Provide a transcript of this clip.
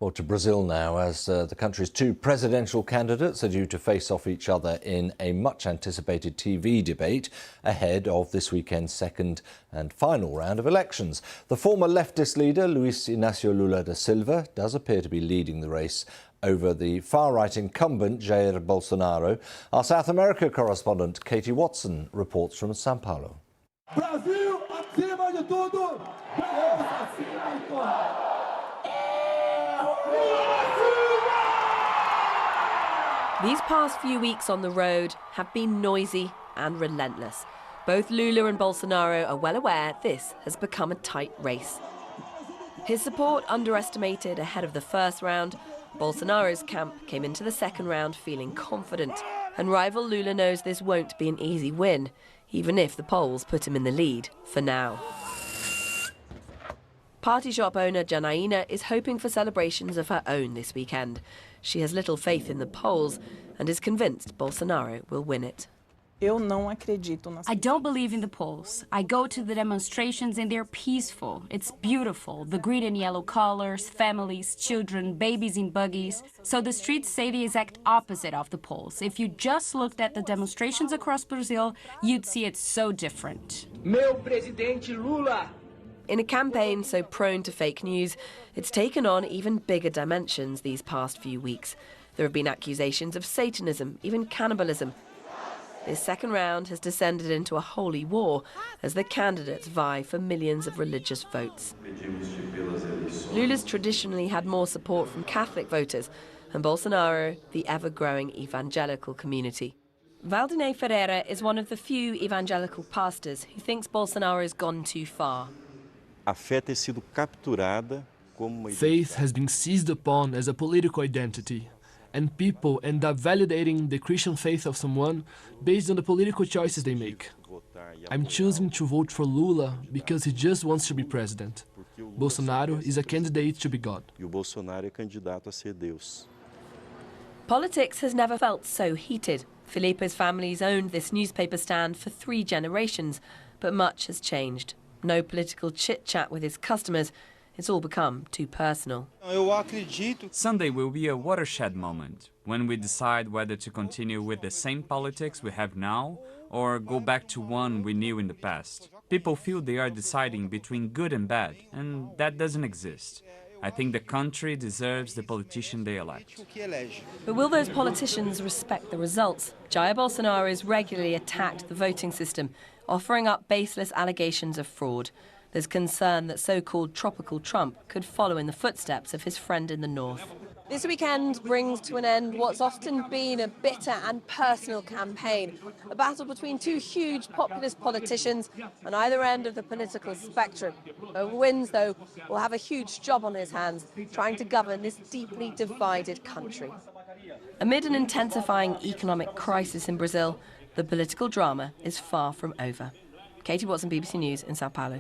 Well, to Brazil now, as the country's two presidential candidates are due to face off each other in a much-anticipated TV debate ahead of this weekend's second and final round of elections. The former leftist leader, Luiz Inácio Lula da Silva, does appear to be leading the race over the far-right incumbent Jair Bolsonaro. Our South America correspondent, Katie Watson, reports from São Paulo. Brasil, acima de tudo! These past few weeks on the road have been noisy and relentless. Both Lula and Bolsonaro are well aware this has become a tight race. His support underestimated ahead of the first round, Bolsonaro's camp came into the second round feeling confident, and rival Lula knows this won't be an easy win, even if the polls put him in the lead for now. Party shop owner Janaína is hoping for celebrations of her own this weekend. She has little faith in the polls and is convinced Bolsonaro will win it. I don't believe in the polls. I go to the demonstrations and they're peaceful. It's beautiful. The green and yellow colors, families, children, babies in buggies. So the streets say the exact opposite of the polls. If you just looked at the demonstrations across Brazil, you'd see it's so different. Meu presidente Lula! In a campaign so prone to fake news, it's taken on even bigger dimensions these past few weeks. There have been accusations of Satanism, even cannibalism. This second round has descended into a holy war as the candidates vie for millions of religious votes. Lula's traditionally had more support from Catholic voters, and Bolsonaro, the ever-growing evangelical community. Valdinei Ferreira is one of the few evangelical pastors who thinks Bolsonaro has gone too far. Faith has been seized upon as a political identity, and people end up validating the Christian faith of someone based on the political choices they make. I'm choosing to vote for Lula because he just wants to be president. Bolsonaro is a candidate to be God. Politics has never felt so heated. Filipe's family's owned this newspaper stand for 3 generations, but much has changed. No political chit-chat with his customers. It's all become too personal. Sunday will be a watershed moment when we decide whether to continue with the same politics we have now or go back to one we knew in the past. People feel they are deciding between good and bad, and that doesn't exist. I think the country deserves the politician they elect. But will those politicians respect the results? Jair Bolsonaro has regularly attacked the voting system, offering up baseless allegations of fraud. There's concern that so-called tropical Trump could follow in the footsteps of his friend in the north. This weekend brings to an end what's often been a bitter and personal campaign, a battle between 2 huge populist politicians on either end of the political spectrum. Whoever wins, though, will have a huge job on his hands, trying to govern this deeply divided country. Amid an intensifying economic crisis in Brazil, the political drama is far from over. Katie Watson, BBC News in São Paulo.